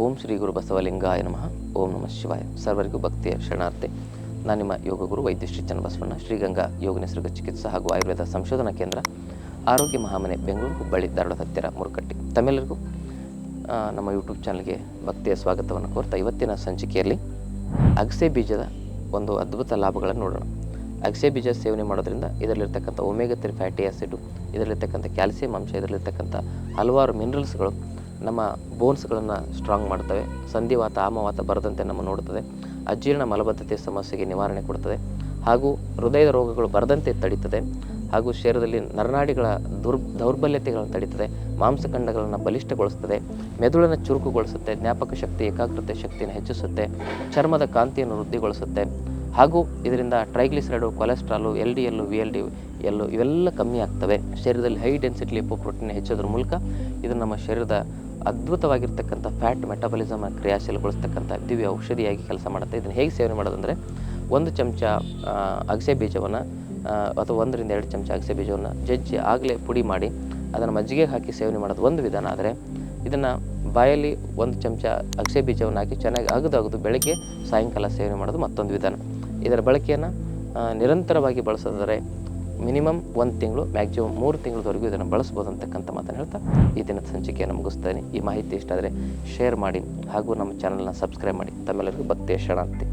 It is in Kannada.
ಓಂ ಶ್ರೀ ಗುರು ಬಸವಲಿಂಗಾಯ ನಮಃ. ಓಂ ನಮಃ ಶಿವಾಯ. ಸರ್ವರಿಗೂ ಭಕ್ತಿಯ ಶರಣಾರ್ಥಿ. ನಾನು ನಿಮ್ಮ ಯೋಗ ಗುರು ವೈದ್ಯ ಶ್ರೀ ಚನ್ನಬಸವಣ್ಣ, ಶ್ರೀಗಂಗಾ ಯೋಗ ನಿಸರ್ಗ ಚಿಕಿತ್ಸಾ ಹಾಗೂ ಆಯುರ್ವೇದ ಸಂಶೋಧನಾ ಕೇಂದ್ರ, ಆರೋಗ್ಯ ಮಹಾಮನೆ, ಬೆಂಗಳೂರು, ಹುಬ್ಬಳ್ಳಿ, ಧಾರವಾಡ ಹತ್ತಿರ, ಮುರುಕಟ್ಟಿ. ತಮ್ಮೆಲ್ಲರಿಗೂ ನಮ್ಮ ಯೂಟ್ಯೂಬ್ ಚಾನಲ್ಗೆ ಭಕ್ತಿಯ ಸ್ವಾಗತವನ್ನು ಕೋರ್ತಾ ಇವತ್ತಿನ ಸಂಚಿಕೆಯಲ್ಲಿ ಅಗಸೆ ಬೀಜದ ಒಂದು ಅದ್ಭುತ ಲಾಭಗಳನ್ನು ನೋಡೋಣ. ಅಗಸೆ ಬೀಜ ಸೇವನೆ ಮಾಡೋದ್ರಿಂದ ಇದರಲ್ಲಿರ್ತಕ್ಕಂಥ ಒಮೆಗಾ 3 ಫ್ಯಾಟಿ ಆ್ಯಸಿಡು, ಇದರಲ್ಲಿರ್ತಕ್ಕಂಥ ಕ್ಯಾಲ್ಸಿಯಂ ಅಂಶ, ಇದರಲ್ಲಿರ್ತಕ್ಕಂಥ ಹಲವಾರು ಮಿನರಲ್ಸ್ಗಳು ನಮ್ಮ ಬೋನ್ಸ್ಗಳನ್ನು ಸ್ಟ್ರಾಂಗ್ ಮಾಡ್ತವೆ. ಸಂಧಿವಾತ ಆಮವಾತ ಬರದಂತೆ ನಮ್ಮ ನೋಡುತ್ತದೆ. ಅಜೀರ್ಣ ಮಲಬದ್ಧತೆ ಸಮಸ್ಯೆಗೆ ನಿವಾರಣೆ ಕೊಡ್ತದೆ ಹಾಗೂ ಹೃದಯದ ರೋಗಗಳು ಬರದಂತೆ ತಡೀತದೆ ಹಾಗೂ ಶರೀರದಲ್ಲಿ ನರನಾಡಿಗಳ ದೌರ್ಬಲ್ಯತೆಗಳನ್ನು ತಡೀತದೆ. ಮಾಂಸಖಂಡಗಳನ್ನು ಬಲಿಷ್ಠಗೊಳಿಸ್ತದೆ, ಮೆದುಳನ್ನು ಚುರುಕುಗೊಳಿಸುತ್ತೆ, ಜ್ಞಾಪಕ ಶಕ್ತಿ, ಏಕಾಗ್ರತೆ ಶಕ್ತಿಯನ್ನು ಹೆಚ್ಚಿಸುತ್ತೆ, ಚರ್ಮದ ಕಾಂತಿಯನ್ನು ವೃದ್ಧಿಗೊಳಿಸುತ್ತೆ ಹಾಗೂ ಇದರಿಂದ ಟ್ರೈಗ್ಲಿಸರೈಡು, ಕೊಲೆಸ್ಟ್ರಾಲು, LDL, VLDL ಇವೆಲ್ಲ ಕಮ್ಮಿ ಆಗ್ತವೆ. ಶರೀರದಲ್ಲಿ ಹೈ ಡೆನ್ಸಿಟಿ ಲಿಪೋಪ್ರೋಟೀನ್ ಹೆಚ್ಚೋದ್ರ ಮೂಲಕ ಇದು ನಮ್ಮ ಶರೀರದ ಅದ್ಭುತವಾಗಿರ್ತಕ್ಕಂಥ ಫ್ಯಾಟ್ ಮೆಟಬಲಿಸಮ್ ಕ್ರಿಯಾಶೀಲಗೊಳಿಸ್ತಕ್ಕಂಥ ದಿವ್ಯ ಔಷಧಿಯಾಗಿ ಕೆಲಸ ಮಾಡುತ್ತೆ. ಇದನ್ನು ಹೇಗೆ ಸೇವನೆ ಮಾಡೋದಂದರೆ, 1 ಚಮಚ ಅಗಸೆ ಬೀಜವನ್ನು ಅಥವಾ 1 ರಿಂದ 2 ಚಮಚ ಅಗಸೆ ಬೀಜವನ್ನು ಜಜ್ಜಿ ಆಗಲೇ ಪುಡಿ ಮಾಡಿ ಅದನ್ನು ಮಜ್ಜಿಗೆ ಹಾಕಿ ಸೇವನೆ ಮಾಡೋದು ಒಂದು ವಿಧಾನ. ಆದರೆ ಇದನ್ನು ಬಾಯಲ್ಲಿ 1 ಚಮಚ ಅಗಸೆ ಬೀಜವನ್ನು ಹಾಕಿ ಚೆನ್ನಾಗಿ ಅಗದು ಬೆಳಗ್ಗೆ ಸಾಯಂಕಾಲ ಸೇವನೆ ಮಾಡೋದು ಮತ್ತೊಂದು ವಿಧಾನ. ಇದರ ಬಳಕೆಯನ್ನು ನಿರಂತರವಾಗಿ ಬಳಸೋದಾದರೆ ಮಿನಿಮಮ್ 1 ತಿಂಗಳು, ಮ್ಯಾಕ್ಸಿಮಮ್ 3 ತಿಂಗಳವರೆಗೂ ಇದನ್ನು ಬಳಸ್ಬೋದು ಅಂತಕ್ಕಂಥ ಮಾತನ್ನು ಹೇಳ್ತಾ ಈ ದಿನದ ಸಂಚಿಕೆಯನ್ನು ಮುಗಿಸ್ತೇನೆ. ಈ ಮಾಹಿತಿ ಇಷ್ಟ ಆದರೆ ಶೇರ್ ಮಾಡಿ ಹಾಗೂ ನಮ್ಮ ಚಾನಲ್ನ ಸಬ್ಸ್ಕ್ರೈಬ್ ಮಾಡಿ. ತಮ್ಮೆಲ್ಲರಿಗೂ ಭಕ್ತಿಯ ಶರಣಾರ್ಥಿ.